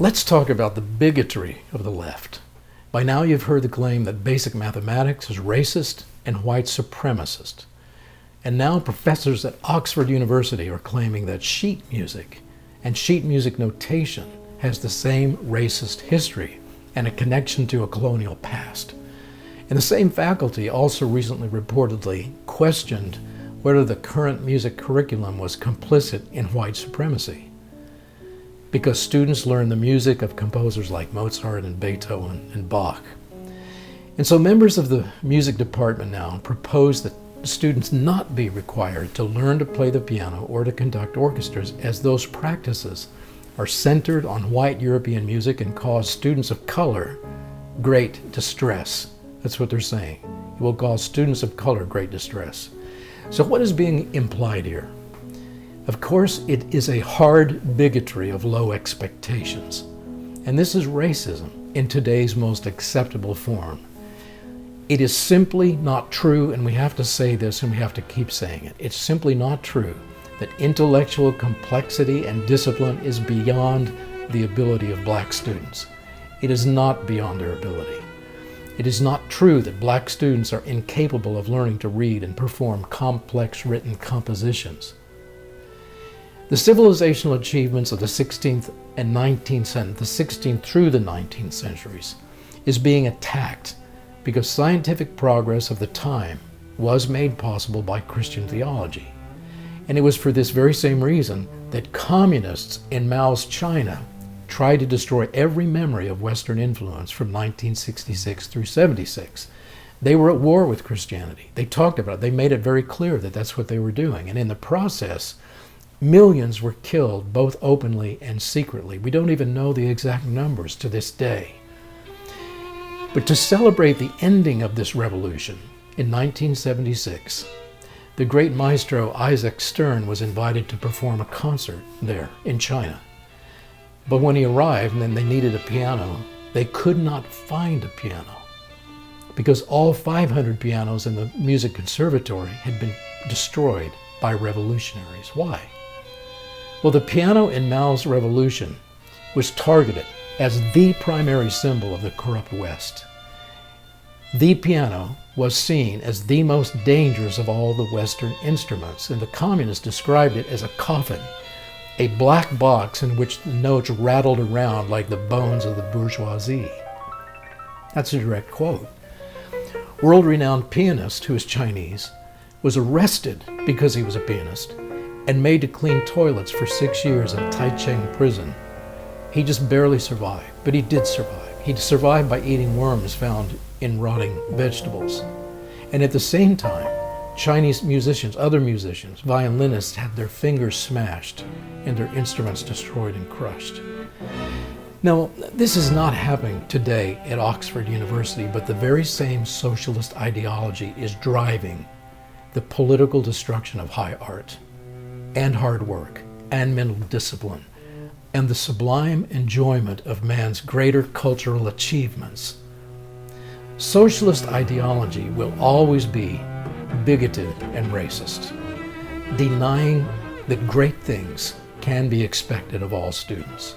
Let's talk about the bigotry of the left. By now you've heard the claim that basic mathematics is racist and white supremacist. And now professors at Oxford University are claiming that sheet music and sheet music notation has the same racist history and a connection to a colonial past. And the same faculty also recently reportedly questioned whether the current music curriculum was complicit in white supremacy, because students learn the music of composers like Mozart and Beethoven and Bach. And so members of the music department now propose that students not be required to learn to play the piano or to conduct orchestras, as those practices are centered on white European music and cause students of color great distress. That's what they're saying. It will cause students of color great distress. So what is being implied here? Of course, it is a hard bigotry of low expectations. And this is racism in today's most acceptable form. It is simply not true, and we have to say this and we have to keep saying it. It's simply not true that intellectual complexity and discipline is beyond the ability of black students. It is not beyond their ability. It is not true that black students are incapable of learning to read and perform complex written compositions. The civilizational achievements of the 16th and 19th century, the 16th through the 19th centuries, is being attacked because scientific progress of the time was made possible by Christian theology. And it was for this very same reason that communists in Mao's China tried to destroy every memory of Western influence from 1966 through 76. They were at war with Christianity. They talked about it. They made it very clear that that's what they were doing. And in the process, millions were killed, both openly and secretly. We don't even know the exact numbers to this day. But to celebrate the ending of this revolution in 1976, the great maestro Isaac Stern was invited to perform a concert there in China. But when he arrived and they needed a piano, they could not find a piano because all 500 pianos in the music conservatory had been destroyed by revolutionaries. Why? Well, the piano in Mao's revolution was targeted as the primary symbol of the corrupt West. The piano was seen as the most dangerous of all the Western instruments, and the communists described it as a coffin, a black box in which the notes rattled around like the bones of the bourgeoisie. That's a direct quote. World-renowned pianist, who is Chinese, was arrested because he was a pianist and made to clean toilets for 6 years in Taichung prison. He just barely survived, but he did survive. He survived by eating worms found in rotting vegetables. And at the same time, Chinese musicians, other musicians, violinists had their fingers smashed and their instruments destroyed and crushed. Now, this is not happening today at Oxford University, but the very same socialist ideology is driving the political destruction of high art and hard work and mental discipline and the sublime enjoyment of man's greater cultural achievements. Socialist ideology will always be bigoted and racist, denying that great things can be expected of all students.